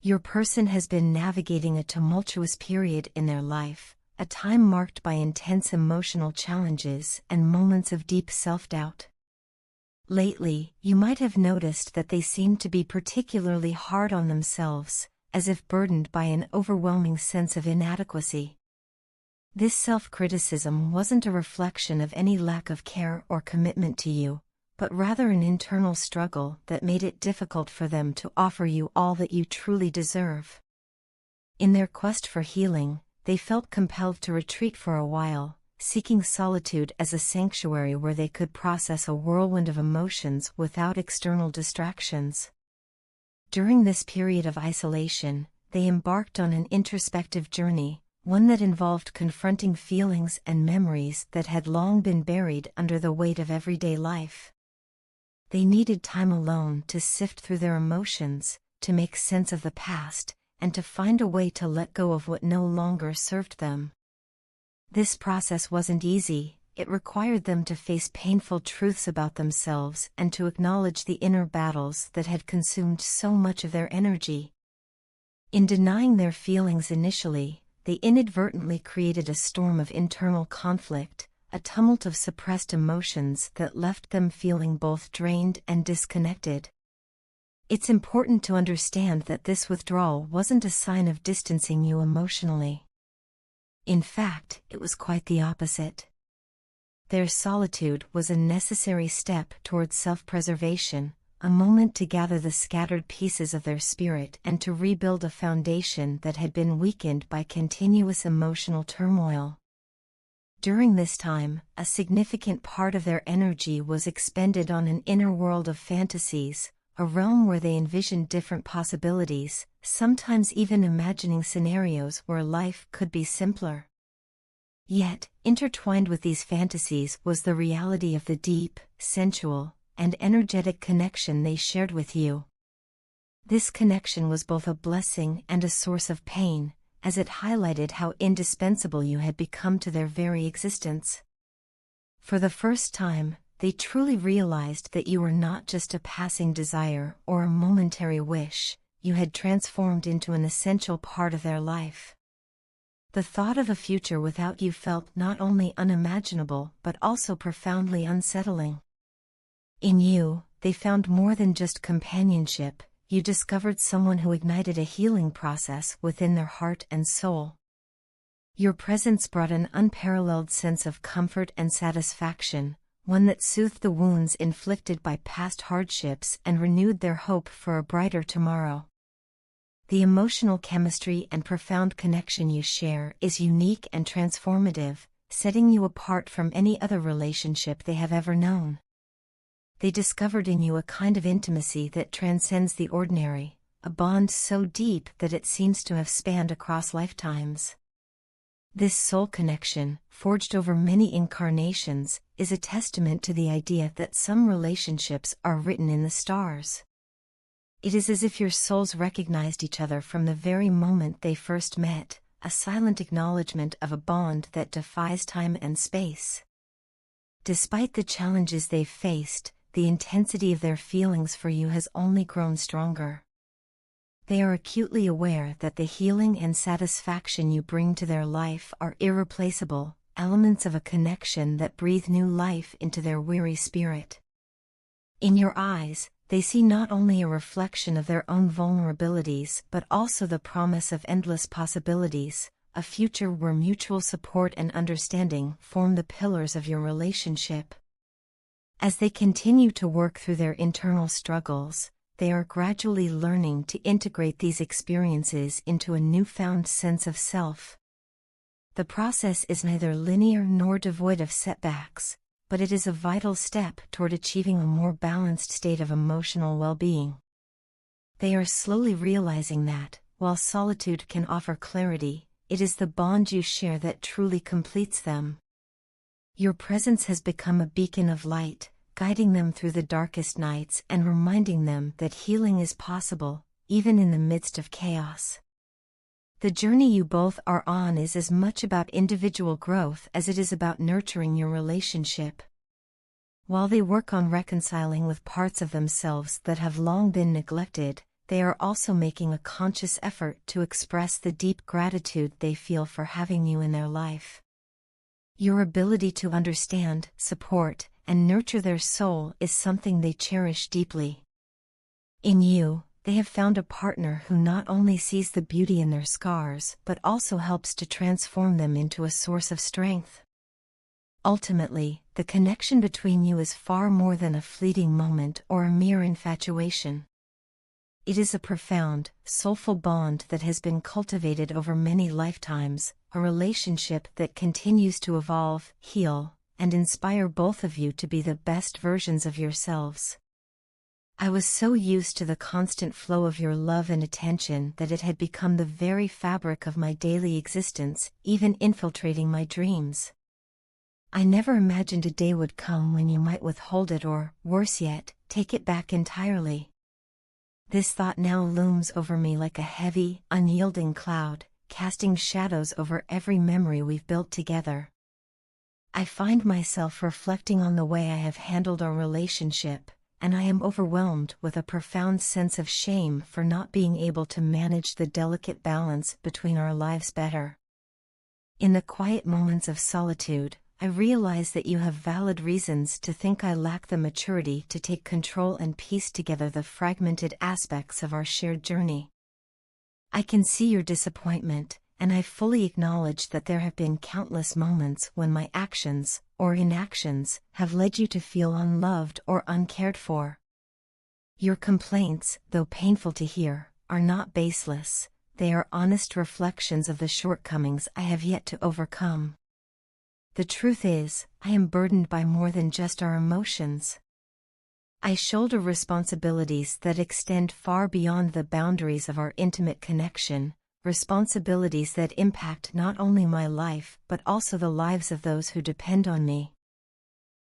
Your person has been navigating a tumultuous period in their life, a time marked by intense emotional challenges and moments of deep self-doubt. Lately, you might have noticed that they seem to be particularly hard on themselves, as if burdened by an overwhelming sense of inadequacy. This self-criticism wasn't a reflection of any lack of care or commitment to you, but rather an internal struggle that made it difficult for them to offer you all that you truly deserve. In their quest for healing, they felt compelled to retreat for a while, seeking solitude as a sanctuary where they could process a whirlwind of emotions without external distractions. During this period of isolation, they embarked on an introspective journey, one that involved confronting feelings and memories that had long been buried under the weight of everyday life. They needed time alone to sift through their emotions, to make sense of the past, and to find a way to let go of what no longer served them. This process wasn't easy. It required them to face painful truths about themselves and to acknowledge the inner battles that had consumed so much of their energy. In denying their feelings initially, they inadvertently created a storm of internal conflict, a tumult of suppressed emotions that left them feeling both drained and disconnected. It's important to understand that this withdrawal wasn't a sign of distancing you emotionally. In fact, it was quite the opposite. Their solitude was a necessary step towards self-preservation, a moment to gather the scattered pieces of their spirit and to rebuild a foundation that had been weakened by continuous emotional turmoil. During this time, a significant part of their energy was expended on an inner world of fantasies, a realm where they envisioned different possibilities, sometimes even imagining scenarios where life could be simpler. Yet, intertwined with these fantasies was the reality of the deep, sensual, and energetic connection they shared with you. This connection was both a blessing and a source of pain, as it highlighted how indispensable you had become to their very existence. For the first time, they truly realized that you were not just a passing desire or a momentary wish. You had transformed into an essential part of their life. The thought of a future without you felt not only unimaginable but also profoundly unsettling. In you, they found more than just companionship. You discovered someone who ignited a healing process within their heart and soul. Your presence brought an unparalleled sense of comfort and satisfaction, one that soothed the wounds inflicted by past hardships and renewed their hope for a brighter tomorrow. The emotional chemistry and profound connection you share is unique and transformative, setting you apart from any other relationship they have ever known. They discovered in you a kind of intimacy that transcends the ordinary, a bond so deep that it seems to have spanned across lifetimes. This soul connection, forged over many incarnations, is a testament to the idea that some relationships are written in the stars. It is as if your souls recognized each other from the very moment they first met, a silent acknowledgement of a bond that defies time and space. Despite the challenges they've faced, the intensity of their feelings for you has only grown stronger. They are acutely aware that the healing and satisfaction you bring to their life are irreplaceable, elements of a connection that breathe new life into their weary spirit. In your eyes, they see not only a reflection of their own vulnerabilities but also the promise of endless possibilities, a future where mutual support and understanding form the pillars of your relationship. As they continue to work through their internal struggles, they are gradually learning to integrate these experiences into a newfound sense of self. The process is neither linear nor devoid of setbacks, but it is a vital step toward achieving a more balanced state of emotional well-being. They are slowly realizing that, while solitude can offer clarity, it is the bond you share that truly completes them. Your presence has become a beacon of light, guiding them through the darkest nights and reminding them that healing is possible, even in the midst of chaos. The journey you both are on is as much about individual growth as it is about nurturing your relationship. While they work on reconciling with parts of themselves that have long been neglected, they are also making a conscious effort to express the deep gratitude they feel for having you in their life. Your ability to understand, support, and nurture their soul is something they cherish deeply. In you, they have found a partner who not only sees the beauty in their scars but also helps to transform them into a source of strength. Ultimately, the connection between you is far more than a fleeting moment or a mere infatuation. It is a profound, soulful bond that has been cultivated over many lifetimes, a relationship that continues to evolve, heal, and inspire both of you to be the best versions of yourselves. I was so used to the constant flow of your love and attention that it had become the very fabric of my daily existence, even infiltrating my dreams. I never imagined a day would come when you might withhold it or, worse yet, take it back entirely. This thought now looms over me like a heavy, unyielding cloud, casting shadows over every memory we've built together. I find myself reflecting on the way I have handled our relationship, and I am overwhelmed with a profound sense of shame for not being able to manage the delicate balance between our lives better. In the quiet moments of solitude, I realize that you have valid reasons to think I lack the maturity to take control and piece together the fragmented aspects of our shared journey. I can see your disappointment, and I fully acknowledge that there have been countless moments when my actions, or inactions, have led you to feel unloved or uncared for. Your complaints, though painful to hear, are not baseless. They are honest reflections of the shortcomings I have yet to overcome. The truth is, I am burdened by more than just our emotions. I shoulder responsibilities that extend far beyond the boundaries of our intimate connection, responsibilities that impact not only my life but also the lives of those who depend on me.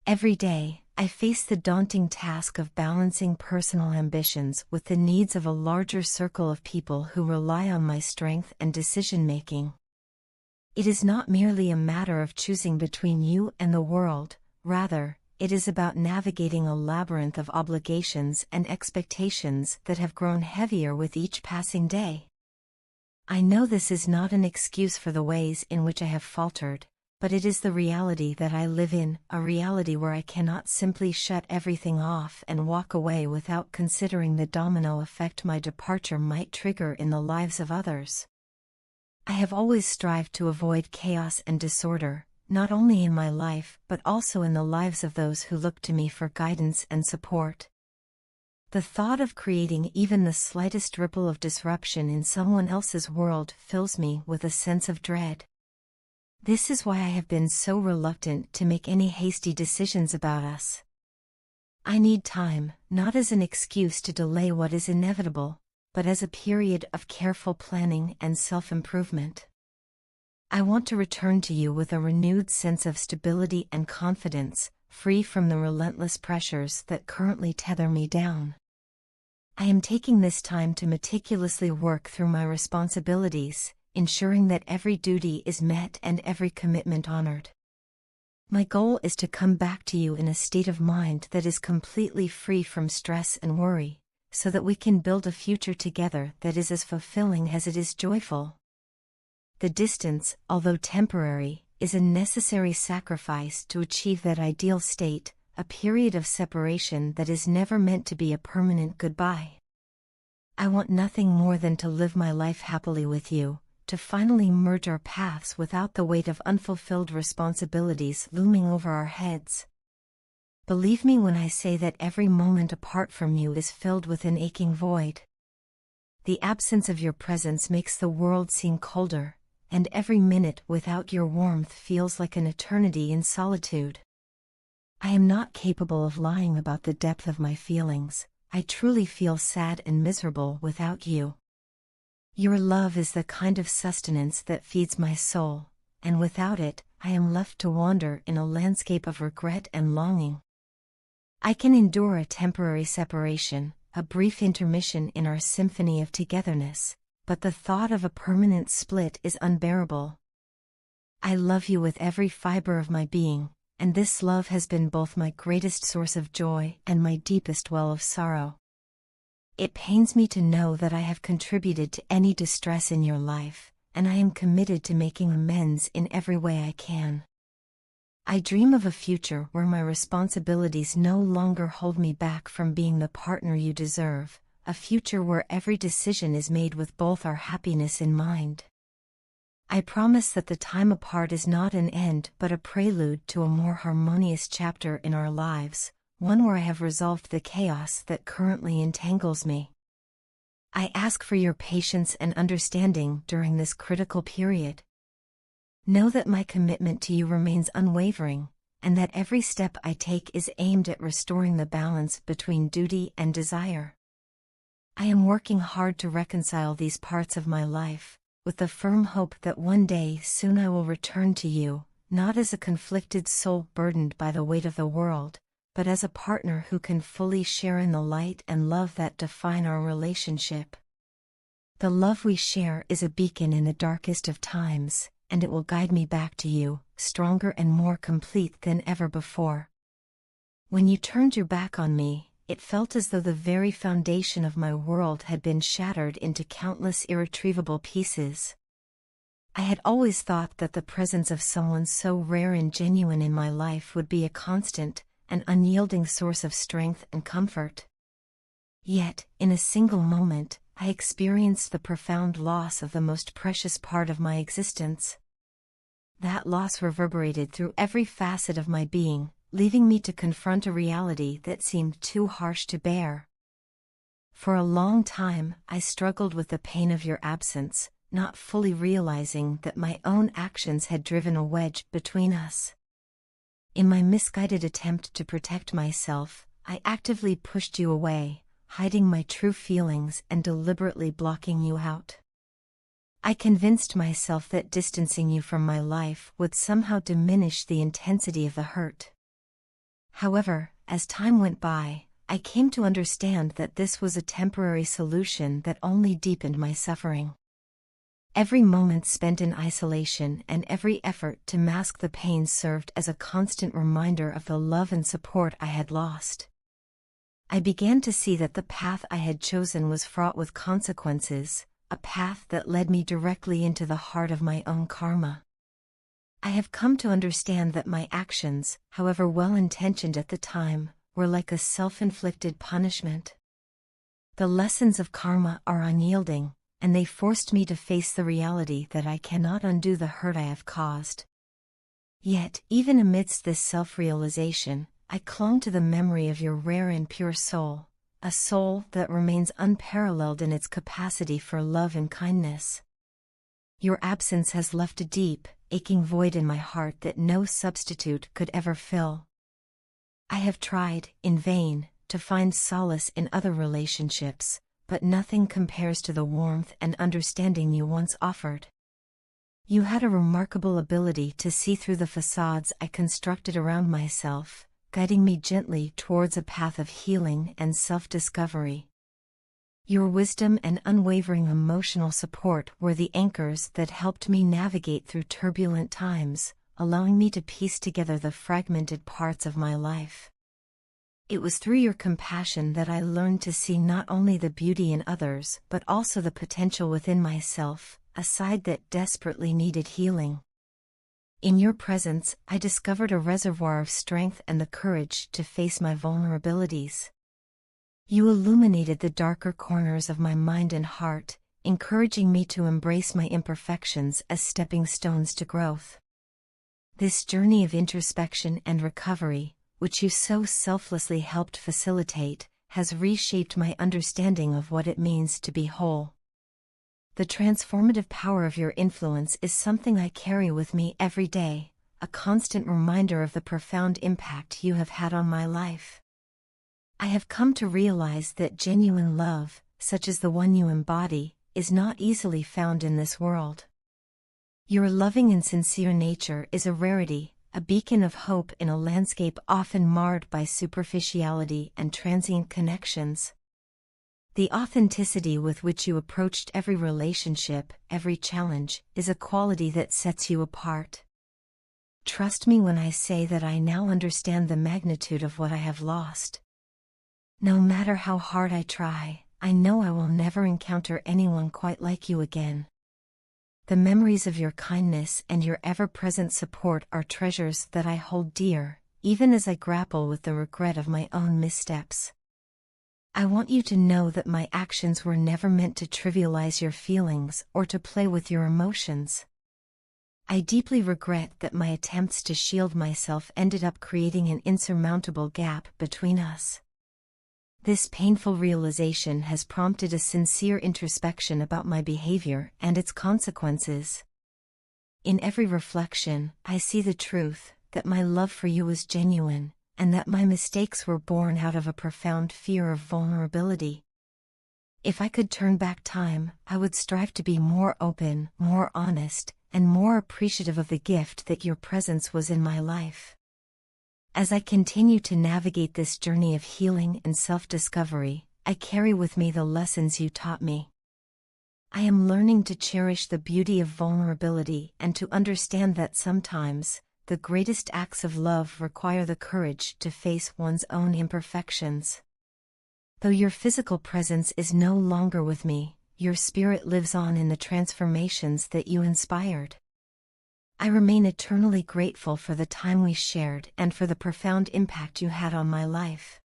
Every day, I face the daunting task of balancing personal ambitions with the needs of a larger circle of people who rely on my strength and decision-making. It is not merely a matter of choosing between you and the world, rather, it is about navigating a labyrinth of obligations and expectations that have grown heavier with each passing day. I know this is not an excuse for the ways in which I have faltered, but it is the reality that I live in, a reality where I cannot simply shut everything off and walk away without considering the domino effect my departure might trigger in the lives of others. I have always strived to avoid chaos and disorder, not only in my life but also in the lives of those who look to me for guidance and support. The thought of creating even the slightest ripple of disruption in someone else's world fills me with a sense of dread. This is why I have been so reluctant to make any hasty decisions about us. I need time, not as an excuse to delay what is inevitable, but as a period of careful planning and self-improvement. I want to return to you with a renewed sense of stability and confidence, free from the relentless pressures that currently tether me down. I am taking this time to meticulously work through my responsibilities, ensuring that every duty is met and every commitment honored. My goal is to come back to you in a state of mind that is completely free from stress and worry, so that we can build a future together that is as fulfilling as it is joyful. The distance, although temporary, is a necessary sacrifice to achieve that ideal state, a period of separation that is never meant to be a permanent goodbye. I want nothing more than to live my life happily with you, to finally merge our paths without the weight of unfulfilled responsibilities looming over our heads. Believe me when I say that every moment apart from you is filled with an aching void. The absence of your presence makes the world seem colder, and every minute without your warmth feels like an eternity in solitude. I am not capable of lying about the depth of my feelings. I truly feel sad and miserable without you. Your love is the kind of sustenance that feeds my soul, and without it, I am left to wander in a landscape of regret and longing. I can endure a temporary separation, a brief intermission in our symphony of togetherness, but the thought of a permanent split is unbearable. I love you with every fiber of my being, and this love has been both my greatest source of joy and my deepest well of sorrow. It pains me to know that I have contributed to any distress in your life, and I am committed to making amends in every way I can. I dream of a future where my responsibilities no longer hold me back from being the partner you deserve, a future where every decision is made with both our happiness in mind. I promise that the time apart is not an end but a prelude to a more harmonious chapter in our lives, one where I have resolved the chaos that currently entangles me. I ask for your patience and understanding during this critical period. Know that my commitment to you remains unwavering, and that every step I take is aimed at restoring the balance between duty and desire. I am working hard to reconcile these parts of my life, with the firm hope that one day soon I will return to you, not as a conflicted soul burdened by the weight of the world, but as a partner who can fully share in the light and love that define our relationship. The love we share is a beacon in the darkest of times, and it will guide me back to you, stronger and more complete than ever before. When you turned your back on me, it felt as though the very foundation of my world had been shattered into countless irretrievable pieces. I had always thought that the presence of someone so rare and genuine in my life would be a constant, an unyielding source of strength and comfort. Yet, in a single moment, I experienced the profound loss of the most precious part of my existence. That loss reverberated through every facet of my being, leaving me to confront a reality that seemed too harsh to bear. For a long time, I struggled with the pain of your absence, not fully realizing that my own actions had driven a wedge between us. In my misguided attempt to protect myself, I actively pushed you away, hiding my true feelings and deliberately blocking you out. I convinced myself that distancing you from my life would somehow diminish the intensity of the hurt. However, as time went by, I came to understand that this was a temporary solution that only deepened my suffering. Every moment spent in isolation and every effort to mask the pain served as a constant reminder of the love and support I had lost. I began to see that the path I had chosen was fraught with consequences, a path that led me directly into the heart of my own karma. I have come to understand that my actions, however well-intentioned at the time, were like a self-inflicted punishment. The lessons of karma are unyielding, and they forced me to face the reality that I cannot undo the hurt I have caused. Yet, even amidst this self-realization, I clung to the memory of your rare and pure soul, a soul that remains unparalleled in its capacity for love and kindness. Your absence has left a deep, aching void in my heart that no substitute could ever fill. I have tried, in vain, to find solace in other relationships, but nothing compares to the warmth and understanding you once offered. You had a remarkable ability to see through the facades I constructed around myself, guiding me gently towards a path of healing and self-discovery. Your wisdom and unwavering emotional support were the anchors that helped me navigate through turbulent times, allowing me to piece together the fragmented parts of my life. It was through your compassion that I learned to see not only the beauty in others but also the potential within myself, a side that desperately needed healing. In your presence, I discovered a reservoir of strength and the courage to face my vulnerabilities. You illuminated the darker corners of my mind and heart, encouraging me to embrace my imperfections as stepping stones to growth. This journey of introspection and recovery, which you so selflessly helped facilitate, has reshaped my understanding of what it means to be whole. The transformative power of your influence is something I carry with me every day, a constant reminder of the profound impact you have had on my life. I have come to realize that genuine love, such as the one you embody, is not easily found in this world. Your loving and sincere nature is a rarity, a beacon of hope in a landscape often marred by superficiality and transient connections. The authenticity with which you approached every relationship, every challenge, is a quality that sets you apart. Trust me when I say that I now understand the magnitude of what I have lost. No matter how hard I try, I know I will never encounter anyone quite like you again. The memories of your kindness and your ever-present support are treasures that I hold dear, even as I grapple with the regret of my own missteps. I want you to know that my actions were never meant to trivialize your feelings or to play with your emotions. I deeply regret that my attempts to shield myself ended up creating an insurmountable gap between us. This painful realization has prompted a sincere introspection about my behavior and its consequences. In every reflection, I see the truth, that my love for you was genuine, and that my mistakes were born out of a profound fear of vulnerability. If I could turn back time, I would strive to be more open, more honest, and more appreciative of the gift that your presence was in my life. As I continue to navigate this journey of healing and self-discovery, I carry with me the lessons you taught me. I am learning to cherish the beauty of vulnerability and to understand that sometimes, the greatest acts of love require the courage to face one's own imperfections. Though your physical presence is no longer with me, your spirit lives on in the transformations that you inspired. I remain eternally grateful for the time we shared and for the profound impact you had on my life.